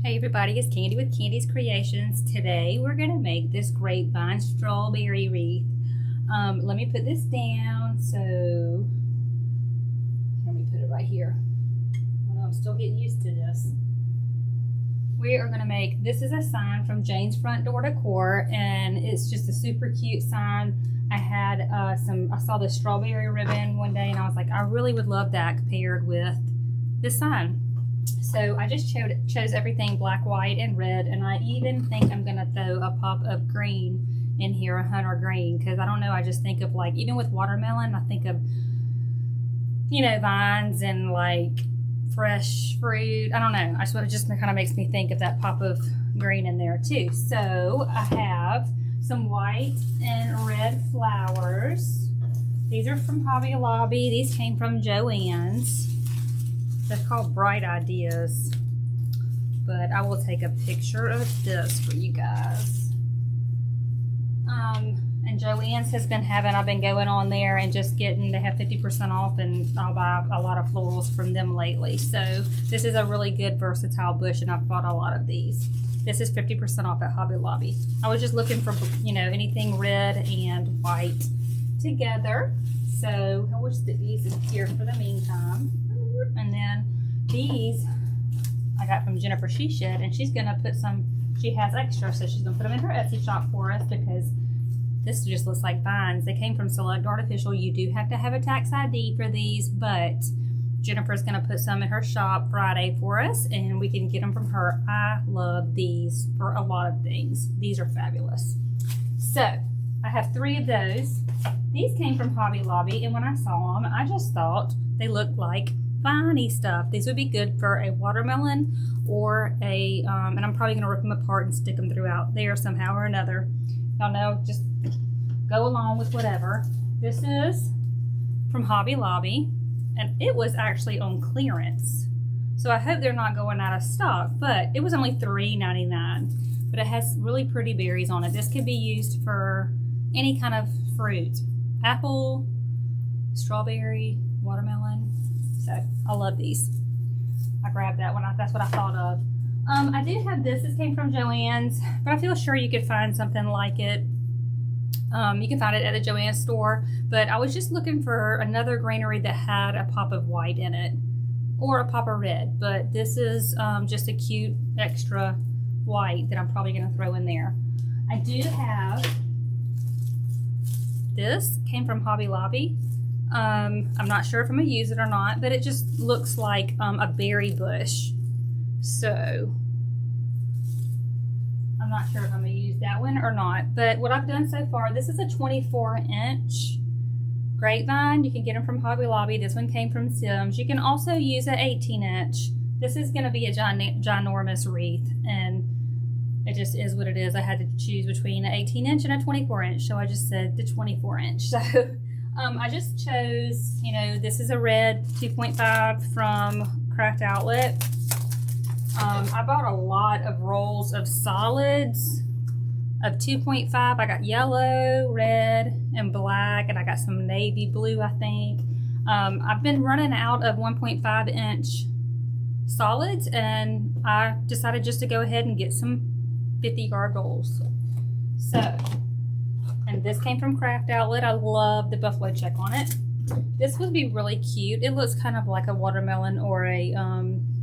Hey everybody, it's Candy with KANDI'S Kreations. Today we're going to make this grapevine strawberry wreath. Let me put this down. So, let me put it right here. I know I'm still getting used to this. We are going to make, this is a sign from Jane's Front Door Decor, and it's just a super cute sign. I had I saw the strawberry ribbon one day and I was like, I really would love that paired with this sign. So I just chose everything black, white, and red, and I even think I'm gonna throw a pop of green in here, a hunter green, because I don't know, I just think of, like, even with watermelon, I think of, you know, vines and like fresh fruit. I don't know, it just kind of makes me think of that pop of green in there too. So I have some white and red flowers. These are from Hobby Lobby. These came from Joann's. They're called Bright Ideas, but I will take a picture of this for you guys. And Joann's has been having, I've been going on there and just getting, they have 50% off, and I'll buy a lot of florals from them lately. So this is a really good versatile bush, and I've bought a lot of these. This is 50% off at Hobby Lobby. I was just looking for, you know, anything red and white together. So I'll just stick these in here for the meantime. And then these I got from Jennifer She Shed, and she's gonna put some, she has extra, so she's gonna put them in her Etsy shop for us, because this just looks like vines. They came from Select Artificial. You do have to have a tax ID for these, but Jennifer's gonna put some in her shop Friday for us, and we can get them from her. I love these for a lot of things. These are fabulous. So I have 3 of those. These came from Hobby Lobby, and when I saw them, I just thought they looked like viney stuff. These would be good for a watermelon or a, and I'm probably gonna rip them apart and stick them throughout there somehow or another. Y'all know, just go along with whatever. This is from Hobby Lobby, and it was actually on clearance. So I hope they're not going out of stock, but it was only $3.99. But it has really pretty berries on it. This could be used for any kind of fruit. Apple, strawberry, watermelon. So I love these. I grabbed that one. That's what I thought of. I do have this. This came from Joann's, but I feel sure you could find something like it. You can find it at the Joann's store, but I was just looking for another greenery that had a pop of white in it, or a pop of red. But this is just a cute extra white that I'm probably going to throw in there. I do have this. Came from Hobby Lobby. I'm not sure if I'm gonna use it or not, but it just looks like a berry bush. So I'm not sure if I'm gonna use that one or not. But what I've done so far, this is a 24-inch grapevine. You can get them from Hobby Lobby. This one came from Sims. You can also use an 18-inch. This is gonna be a ginormous wreath, and it just is what it is. I had to choose between an 18-inch and a 24-inch, so I just said the 24-inch. So I just chose, you know, this is a red 2.5 from Craft Outlet. I bought a lot of rolls of solids of 2.5. I got yellow, red, and black, and I got some navy blue, I think. I've been running out of 1.5-inch solids, and I decided just to go ahead and get some 50-yard rolls. So, and this came from Craft Outlet. I love the buffalo check on it. This would be really cute. It looks kind of like a watermelon or a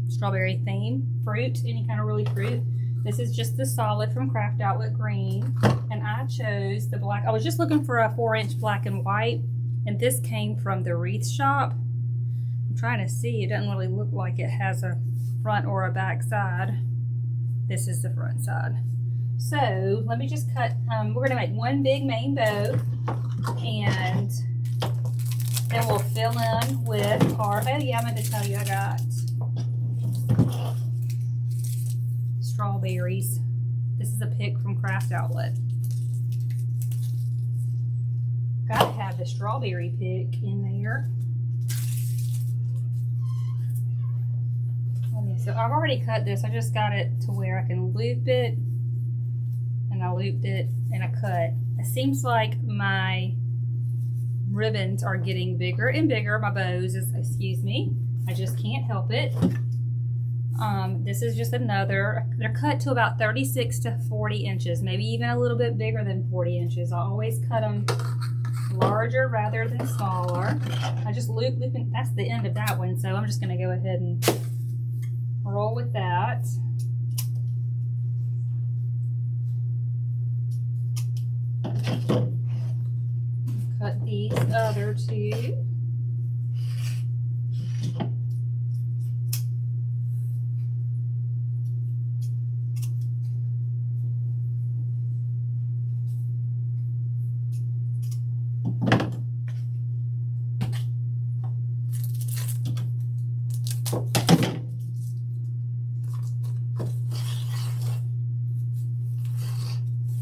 strawberry theme fruit, any kind of really fruit. This is just the solid from Craft Outlet green, and I chose the black. I was just looking for a 4-inch black and white, and this came from the Wreath shop. I'm trying to see. It doesn't really look like it has a front or a back side. This is the front side. So let me just cut, we're gonna make one big main bow, and then we'll fill in with our, oh yeah, I meant to tell you I got strawberries. This is a pick from Craft Outlet. Gotta have the strawberry pick in there. So I've already cut this. I just got it to where I can loop it, and I looped it and I cut. It seems like my ribbons are getting bigger and bigger. My bows, excuse me. I just can't help it. This is just another, they're cut to about 36 to 40 inches, maybe even a little bit bigger than 40 inches. I always cut them larger rather than smaller. I just looping, that's the end of that one, so I'm just going to go ahead and roll with that. Cut these other two.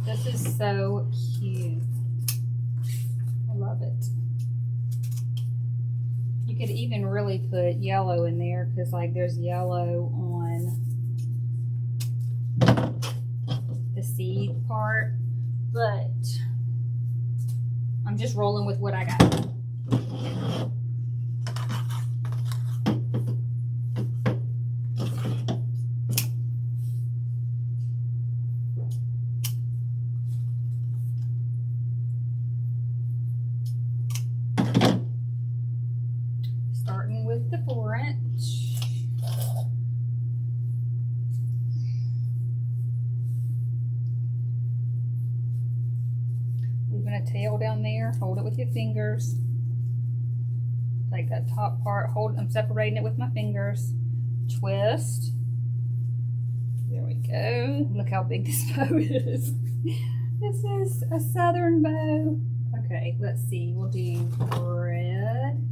This is so cute. I love it. You could even really put yellow in there because like there's yellow on the seed part, but I'm just rolling with what I got. Starting with the 4-inch. Leaving a tail down there, hold it with your fingers. Take that top part, I'm separating it with my fingers. Twist. There we go. Look how big this bow is. This is a southern bow. Okay, let's see, we'll do red.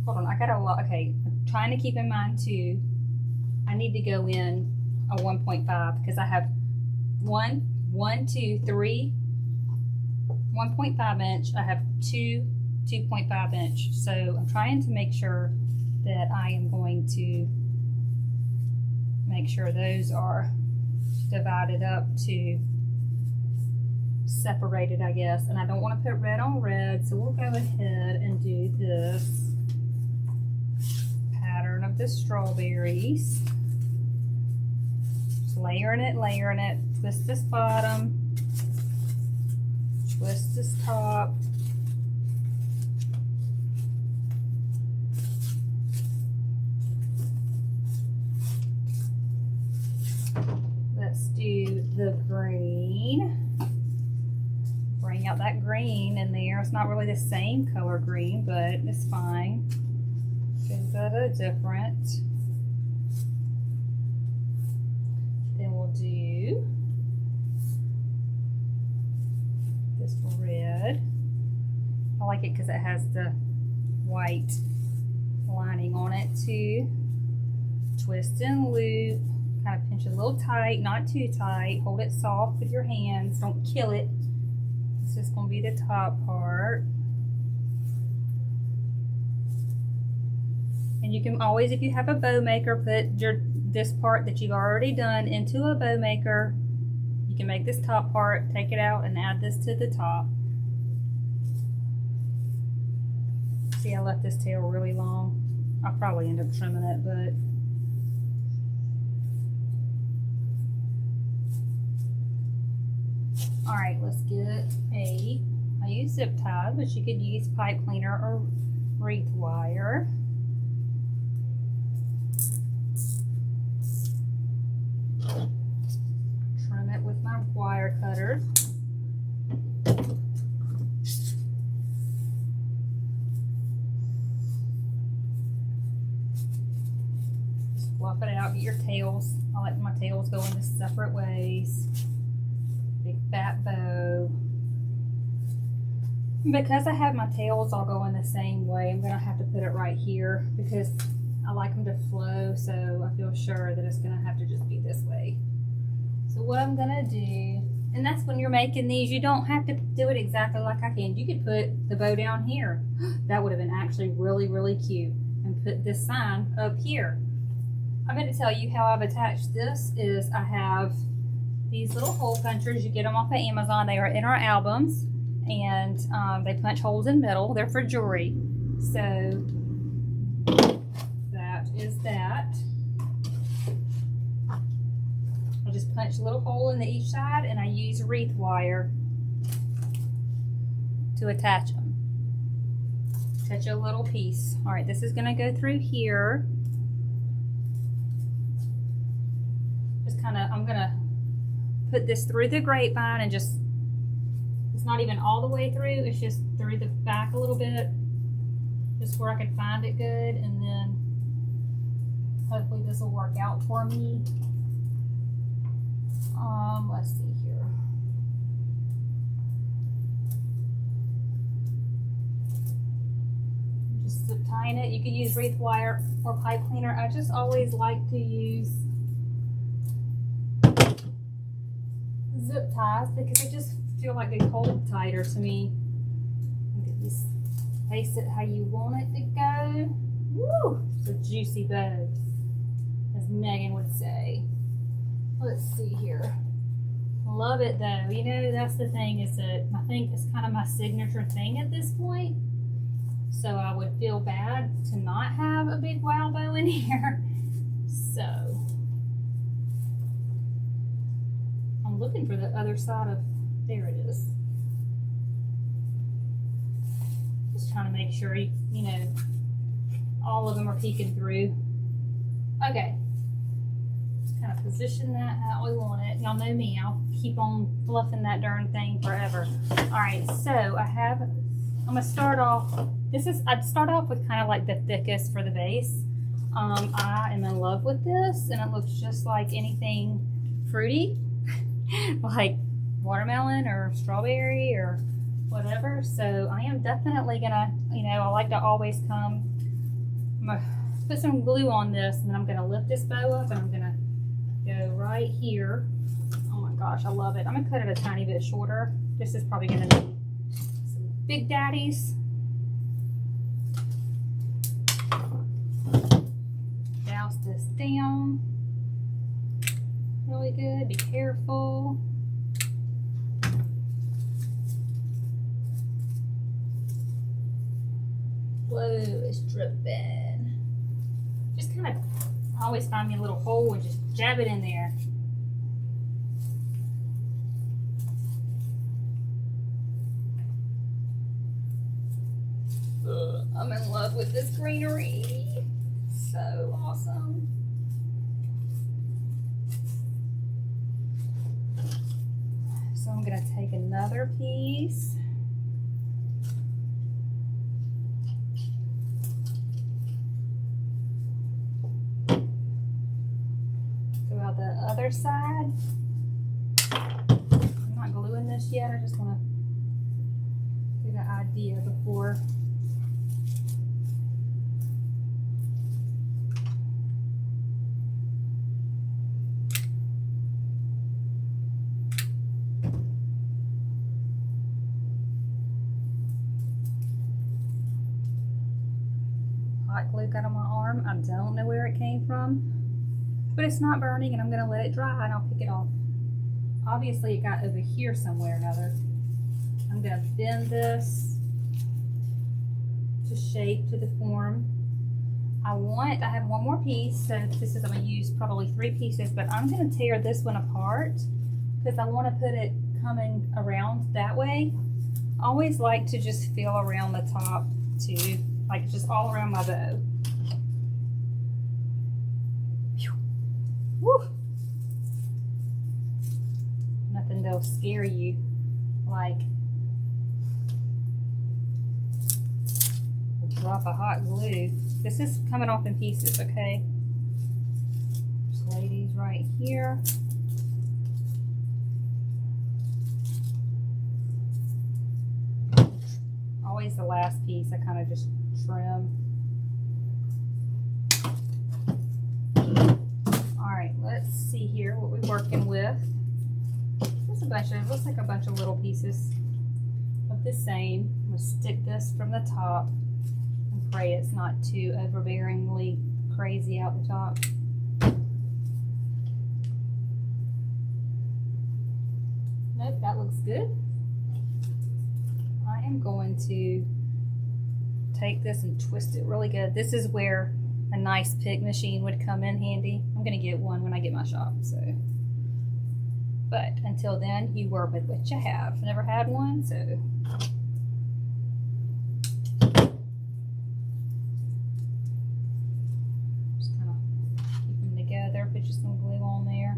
Hold on, I got a lot. Okay, I'm trying to keep in mind too, I need to go in a 1.5 because I have 3 1.5 inch. I have 2.5 inch. So I'm trying to make sure that I am going to make sure those are divided up to separated, I guess. And I don't want to put red on red, so we'll go ahead and do this pattern of the strawberries. Just layering it, twist this bottom, twist this top. Let's do the green. Bring out that green in there. It's not really the same color green, but it's fine. Gives that a different. Then we'll do this red. I like it because it has the white lining on it too. Twist and loop. Kind of pinch it a little tight, not too tight. Hold it soft with your hands. Don't kill it. This is going to be the top part. And you can always, if you have a bow maker, put this part that you've already done into a bow maker. You can make this top part, take it out, and add this to the top. See, I left this tail really long. I'll probably end up trimming it, but all right, let's get I use zip ties, but you could use pipe cleaner or wreath wire. Trim it with my wire cutter. Just fluff it out, get your tails. I like my tails go into separate ways. Big fat bow. Because I have my tails all going the same way, I'm gonna have to put it right here because I like them to flow, so I feel sure that it's gonna have to just be this way. So what I'm gonna do, and that's when you're making these, you don't have to do it exactly like I can. You could put the bow down here. That would have been actually really, really cute. And put this sign up here. I'm gonna tell you how I've attached this is I have these little hole punchers. You get them off of Amazon. They are in our albums, and they punch holes in metal. They're for jewelry. So that is that. punch a little hole in each side, and I use wreath wire to attach them. Touch a little piece. All right, this is gonna go through here. Just kind of, I'm gonna put this through the grapevine and just, it's not even all the way through, it's just through the back a little bit, just where I could find it good, and then hopefully this will work out for me. Let's see here. Just zip tying it. You could use wreath wire or pipe cleaner. I just always like to use zip ties because they just feel like they hold tighter to me. You can just place it how you want it to go. Woo! It's a juicy bow, as Megan would say. Let's see here. Love it though. You know, that's the thing, is that I think it's kind of my signature thing at this point. So I would feel bad to not have a big wow bow in here. So I'm looking for the other side of, there it is. Just trying to make sure, you know, all of them are peeking through. Okay. Just kind of position that how we want it. Y'all know me, I'll keep on fluffing that darn thing forever. All right, so I'm gonna start off, I'd start off with kind of like the thickest for the base. I am in love with this, and it looks just like anything fruity, like watermelon or strawberry or whatever. So I am definitely gonna, you know, I like to always I'm gonna put some glue on this, and then I'm gonna lift this bow up, and I'm gonna go right here. Oh my gosh, I love it. I'm gonna cut it a tiny bit shorter. This is probably gonna be some big daddies. Douse this down really good. Be careful. Whoa, it's dripping. Just kind of always find me a little hole and just jab it in there. I'm in love with this greenery. So awesome. So I'm gonna take another piece. Go out the other side. I'm not gluing this yet. I just want to get an idea before. Hot glue got on my arm. I don't know where it came from, but it's not burning, and I'm going to let it dry and I'll pick it off. Obviously it got over here somewhere or another. I'm going to bend this to shape, to the form. I have one more piece, so I'm going to use probably 3 pieces, but I'm going to tear this one apart because I want to put it coming around that way. I always like to just feel around the top too, like just all around my bow. Woo! Nothing that'll scare you like a drop of hot glue. This is coming off in pieces, okay? Just lay these right here. Always the last piece I kind of just trim. Alright, let's see here what we're working with. There's a bunch of, looks like a bunch of little pieces of the same. I'm going to stick this from the top and pray it's not too overbearingly crazy out the top. Nope, that looks good. I am going to take this and twist it really good. This is where a nice pick machine would come in handy. I'm going to get one when I get my shop. So But until then, you work with what you have. Never had one, so. Just kind of keep them together, put you some glue on there.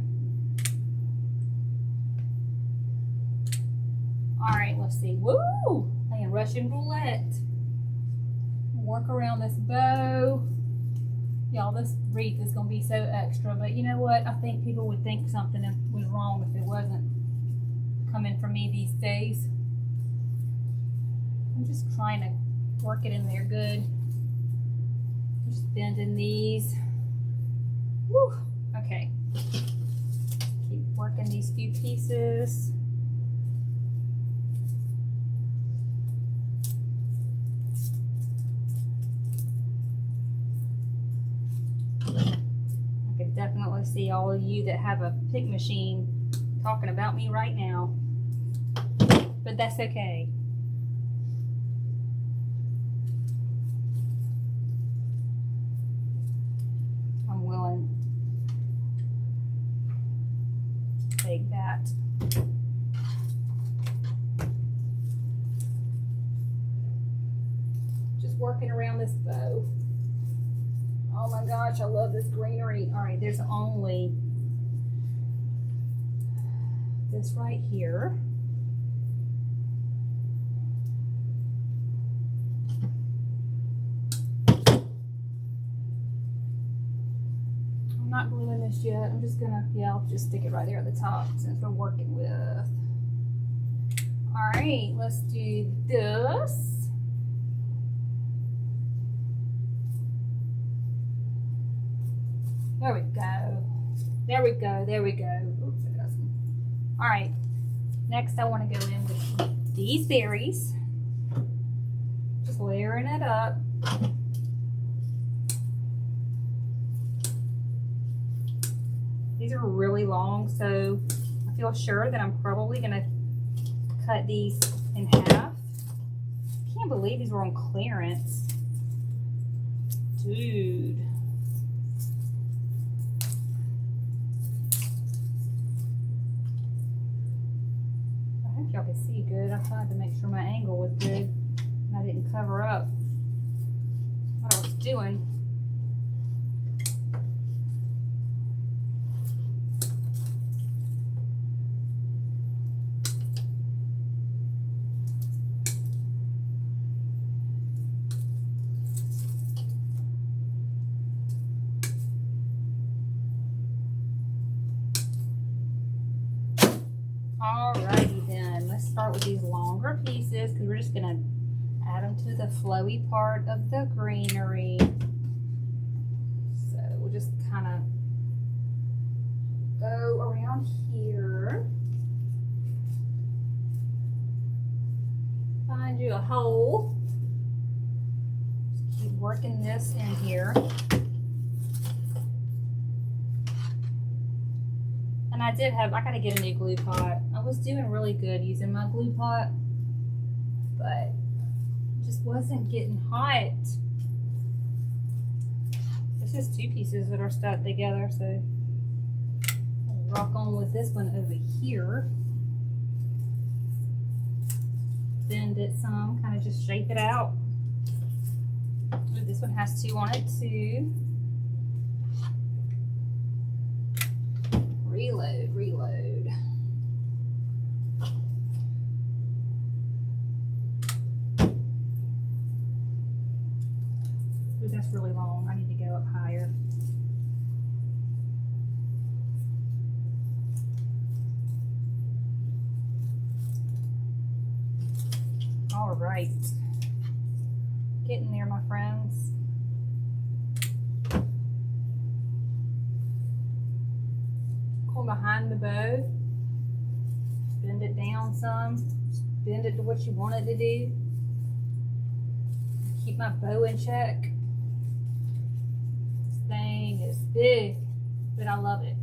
All right, let's see. Woo! Playing Russian roulette. Work around this bow. Y'all, this wreath is going to be so extra, but you know what? I think people would think something was wrong if it wasn't coming from me these days. I'm just trying to work it in there good. Just bending these. Woo! Okay. Keep working these few pieces. Definitely see all of you that have a pick machine talking about me right now, but that's okay. I'm willing to take that. Just working around this bow. Oh my gosh, I love this greenery. All right, there's only this right here. I'm not gluing this yet. I'm just gonna, yeah, I'll just stick it right there at the top since we're working with. All right, let's do this. There we go. There we go. There we go. Oops, I got some. All right. Next, I want to go in with these berries. Just layering it up. These are really long, so I feel sure that I'm probably going to cut these in half. I can't believe these were on clearance. Dude. Y'all can see good. I tried to make sure my angle was good and I didn't cover up what I was doing. Alrighty then, let's start with these longer pieces because we're just going to add them to the flowy part of the greenery. So we'll just kind of go around here. Find you a hole. Just keep working this in here. And I gotta get a new glue pot. I was doing really good using my glue pot, but it just wasn't getting hot. This is two pieces that are stuck together, so I'll rock on with this one over here. Bend it some, kind of just shape it out. Ooh, this one has two on it too. Reload, reload. Ooh, that's really long. I need to go up higher. All right. Getting there, my friends. Behind the bow, bend it down some, bend it to what you want it to do. Keep my bow in check. This thing is big, but I love it.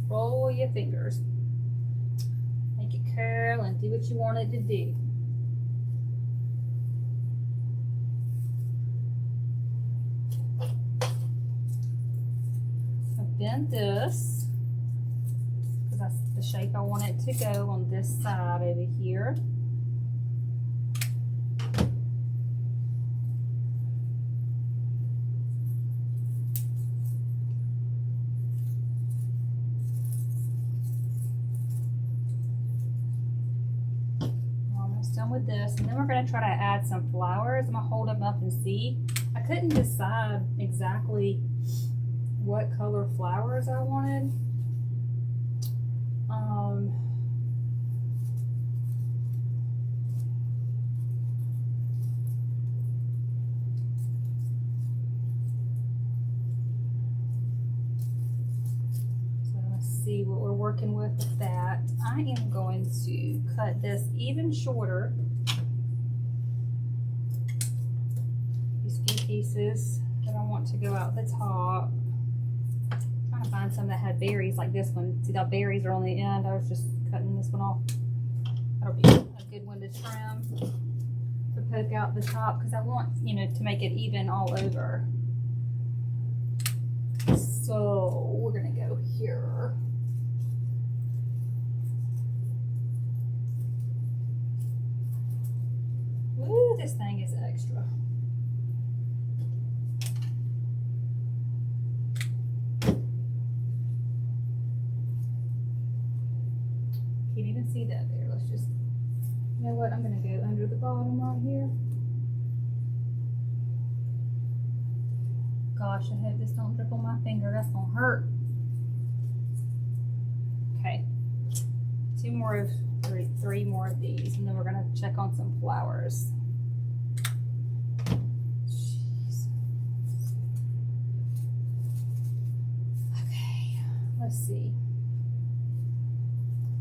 Roll your fingers, make it curl and do what you want it to do. Bend this. that's the shape I want it to go on this side over here. Done with this, and then we're going to try to add some flowers. I'm going to hold them up and see. I couldn't decide exactly what color flowers I wanted. So let's see what we're working with that. I am going to cut this even shorter. These few pieces that I want to go out the top. I'm trying to find some that had berries like this one. See, the berries are on the end. I was just cutting this one off. That'll be a good one to trim to poke out the top because I want, you know, to make it even all over. So we're gonna go here. Ooh, this thing is extra. Can't even see that there. Let's just, you know what? I'm gonna go under the bottom right here. Gosh, I hope this don't drip on my finger. That's gonna hurt. Okay, three more of these, and then we're gonna check on some flowers. Jeez. Okay, let's see.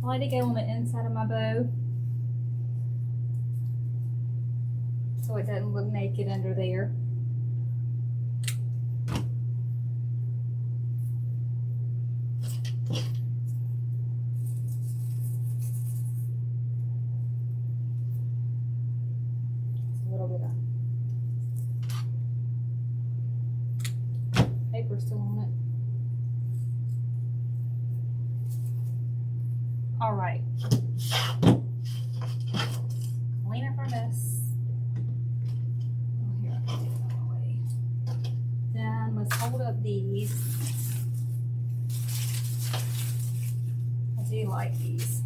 I like to go on the inside of my bow so it doesn't look naked under there. Still on it. All right. Clean up our mess. Oh, here, I can take that away. Then let's hold up these. I do like these.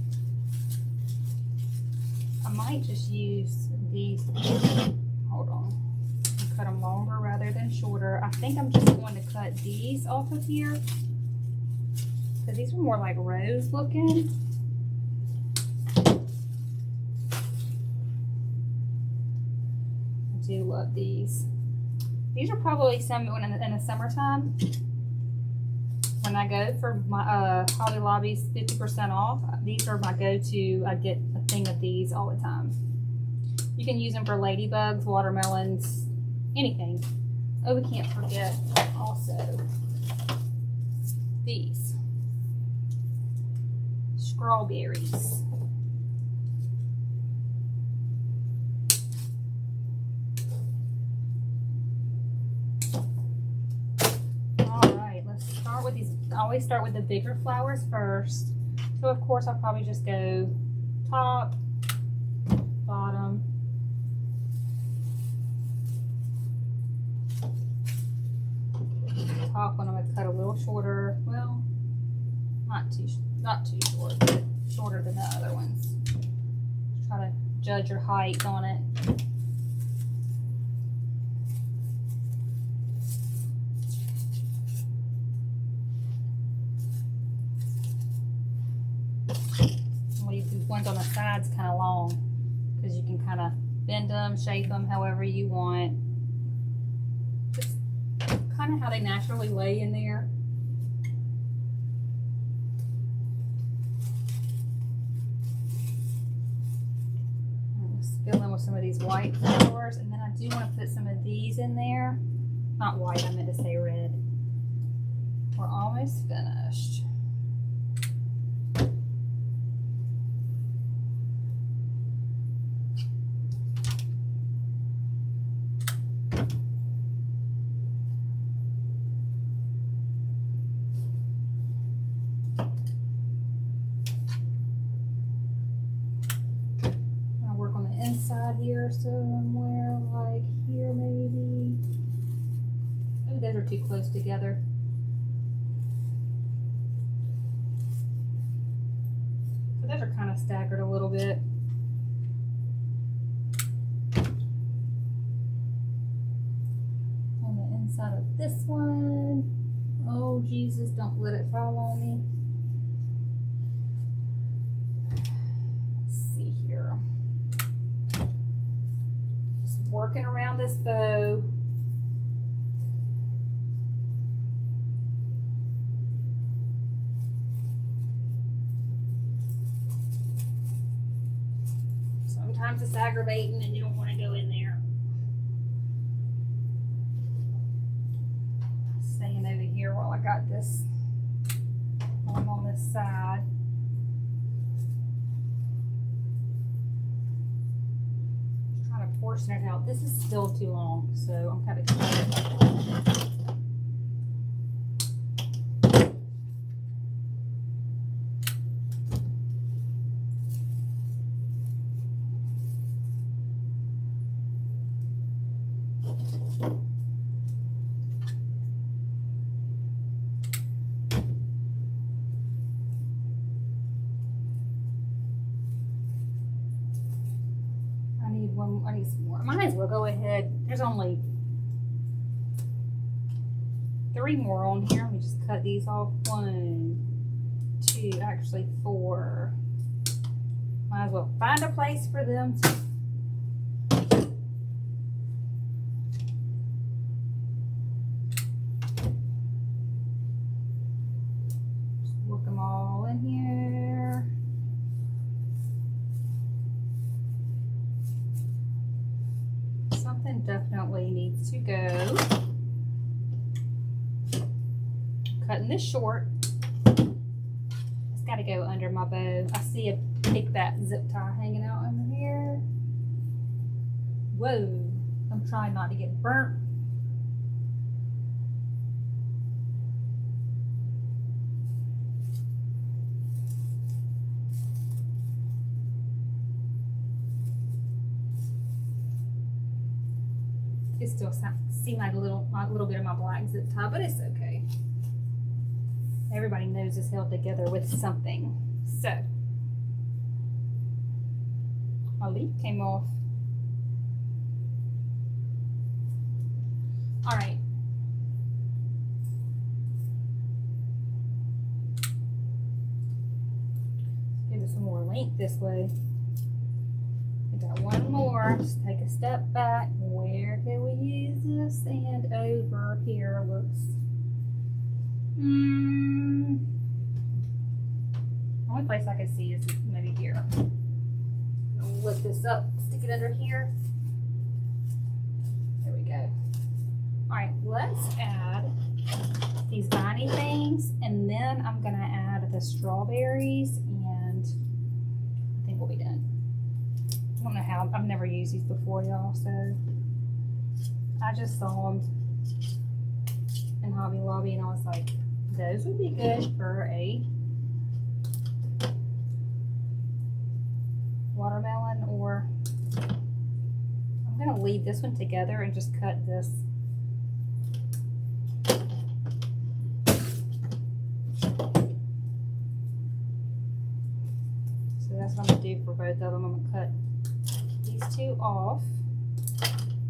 I might just use these. Hold on. Cut them longer rather than shorter. I think I'm just going to cut these off of here because these are more like rose looking. I do love these. These are probably some in the summertime when I go for my Hobby Lobby's 50% off. These are my go-to. I get a thing of these all the time. You can use them for ladybugs, watermelons, anything. Oh, we can't forget also these strawberries. All right, let's start with these. I always start with the bigger flowers first. So of course I'll probably just go top, bottom, top one I'm going to cut a little shorter. Well, not too short, but shorter than the other ones. Just try to judge your height on it. Leave these ones on the sides kind of long because you can kind of bend them, shape them however you want. Kind of how they naturally lay in there. Let's fill in with some of these white flowers, and then I do want to put some of these in there. Not white, I meant to say red. We're almost finished. somewhere, like here maybe. Oh, those are too close together. So those are kind of staggered a little bit. On the inside of this one. Oh, Jesus, don't let it fall on me. Let's see here. Just working around this bow. Sometimes it's aggravating and you don't want to go in there. Staying over here while I got this on this side. Just trying to portion it out. This is still too long, so I'm kind of excited. I need some more. I might as well go ahead. There's only 3 more on here. Let me just cut these off. 1, 2, actually 4. Might as well find a place for them to just work them all in here. Something definitely needs to go. Cutting this short. It's got to go under my bow. I see a big fat zip tie hanging out under here. Whoa. I'm trying not to get burnt. It still seems like a little bit of my black zip tie, but it's okay. Everybody knows it's held together with something. So, my leaf came off. All right. Give it some more length this way. We got one more. Just take a step back. Where can we use this? And over here looks. The only place I can see is maybe here. I'll lift this up, stick it under here. There we go. Alright, let's add these viney things, and then I'm gonna add the strawberries, and I think we'll be done. I don't know how, I've never used these before, y'all, so I just saw them in Hobby Lobby, and I was like, those would be good for a watermelon, or I'm gonna leave this one together and just cut this. So that's what I'm gonna do for both of them. I'm gonna cut these 2 off,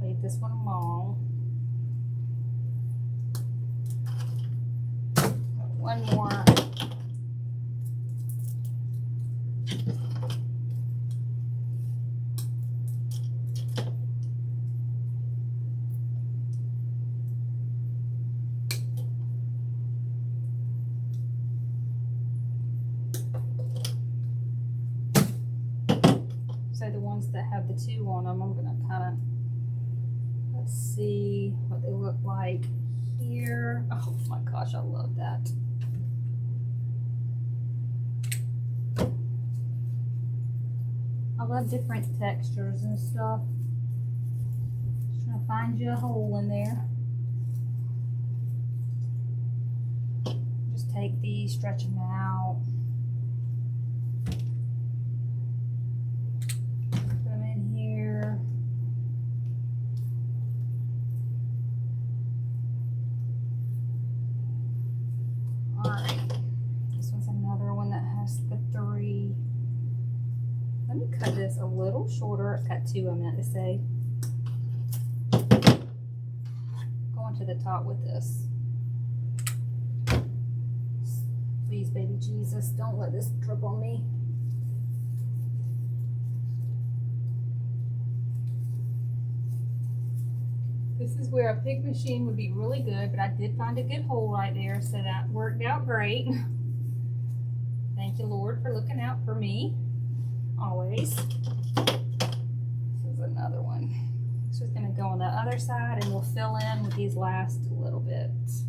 leave this one alone. One more. So the ones that have the 2 on them, I'm gonna kind of, let's see what they look like here. Oh my gosh, I love that. I love different textures and stuff. Just trying to find you a hole in there. Just take these, stretch them out. Put them in here. Alright, this one's another one that has the 3. Let me cut this a little shorter. Cut 2, I meant to say. Going to the top with this. Please, baby Jesus, don't let this drip on me. This is where a pig machine would be really good, but I did find a good hole right there, so that worked out great. Thank you, Lord, for looking out for me, always. This is another one. It's just gonna go on the other side, and we'll fill in with these last little bits.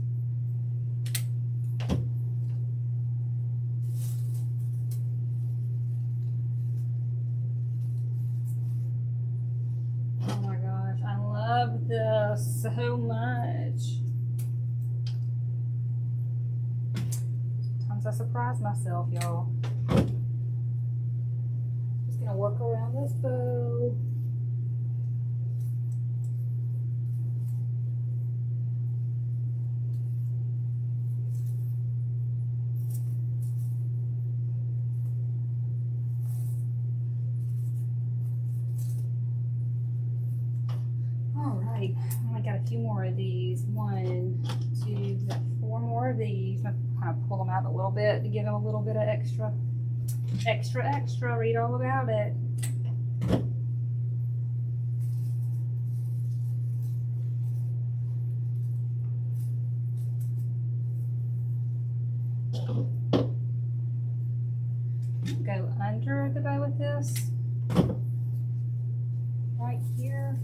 This so much. Sometimes I surprise myself, y'all. Just gonna work around this bow. I only got a few more of these. 1, 2, got 4 more of these. I'm kind of pull them out a little bit to give them a little bit of extra. Read all about it. Go under the bow with this. Right here.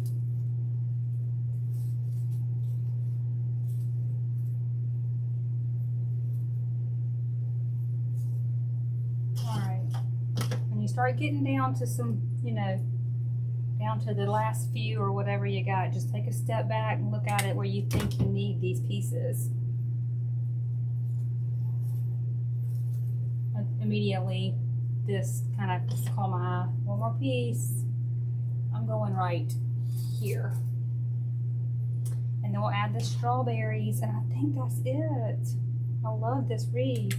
Start getting down to some, down to the last few or whatever you got. Just take a step back and look at it where you think you need these pieces. Immediately, this kind of just call my one more piece. I'm going right here. And then we'll add the strawberries, and I think that's it. I love this wreath.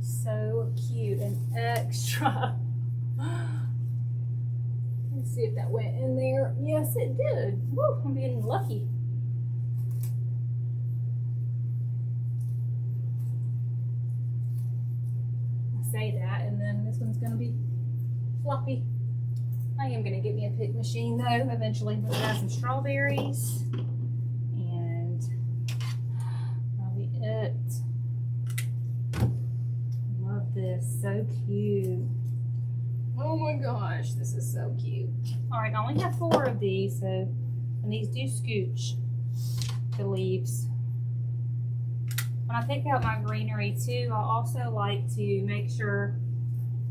So cute and extra. Let's see if that went in there. Yes, it did. Woo, I'm being lucky. I say that, and then this one's going to be floppy. I am going to get me a pick machine, though, eventually. We'll add some strawberries. And that'll be it. This so cute. Oh my gosh, this is so cute. All right, I only have 4 of these, so and these do scooch the leaves. When I pick out my greenery too, I also like to make sure.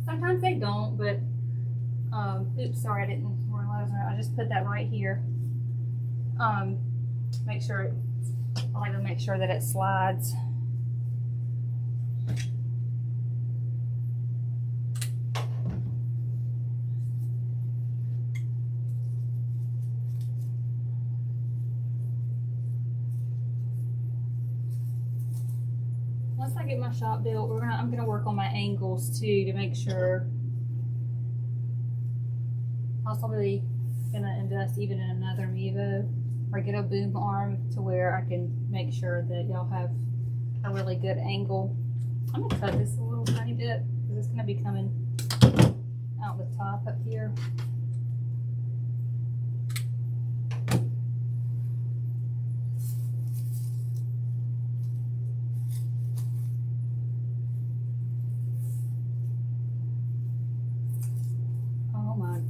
Sometimes they don't, but oops, sorry, I didn't realize that. I just put that right here. Make sure I like to make sure that it slides. Once I get my shop built, I'm gonna work on my angles too to make sure. Possibly gonna invest even in another Mevo or get a boom arm to where I can make sure that y'all have a really good angle. I'm gonna cut this a little tiny bit because it's gonna be coming out the top up here.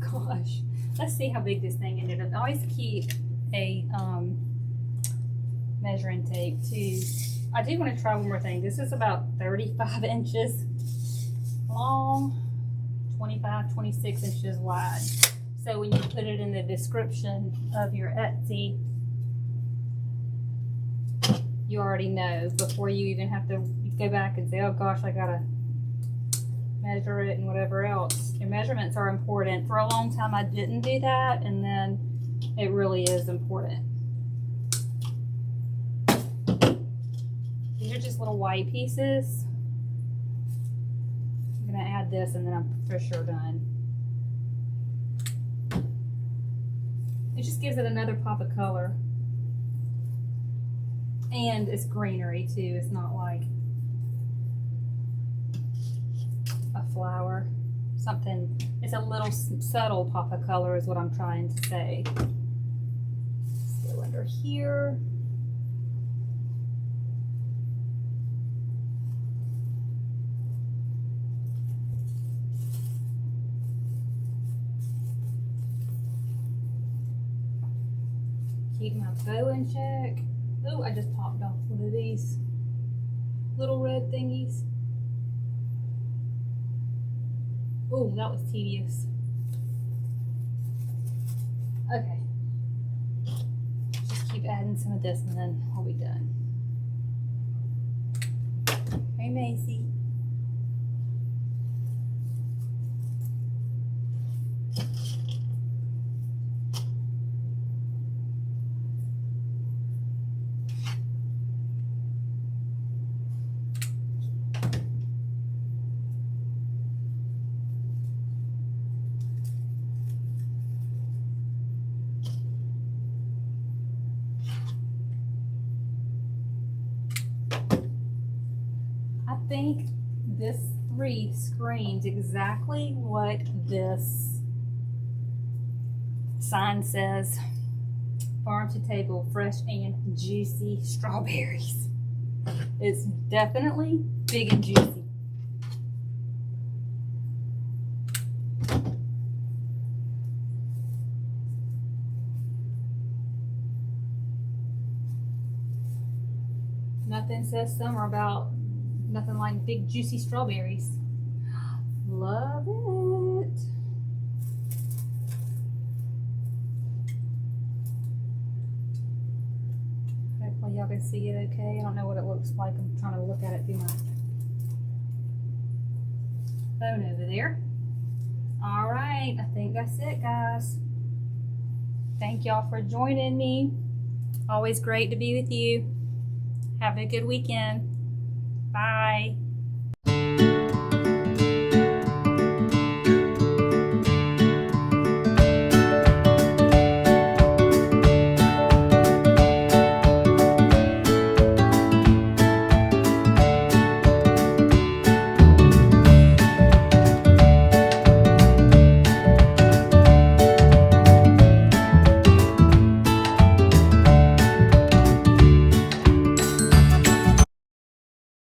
Gosh, let's see how big this thing ended up. I always keep a measuring tape too. I do want to try one more thing. This is about 35 inches long, 25, 26 inches wide. So when you put it in the description of your Etsy, you already know before you even have to go back and say, oh gosh, I gotta measure it and whatever else. Your measurements are important. For a long time I didn't do that, and then it really is important. These are just just little white pieces. I'm gonna add this and then I'm for sure done. It just gives it another pop of color. And it's greenery too. It's not like a flower. Something, it's a little subtle pop of color is what I'm trying to say. Let's go under here. Keep my bow in check. Oh, I just popped off one of these little red thingies. Oh, that was tedious. Okay. Just keep adding some of this and then we'll be done. Hey, Macy. I think this wreath screams exactly what this sign says. Farm to table, fresh and juicy strawberries. It's definitely big and juicy. Nothing says summer about nothing like big juicy strawberries. Love it. Hopefully y'all can see it okay. I don't know what it looks like. I'm trying to look at it through my phone over there. All right, I think that's it, guys. Thank y'all for joining me. Always great to be with you. Have a good weekend. Bye.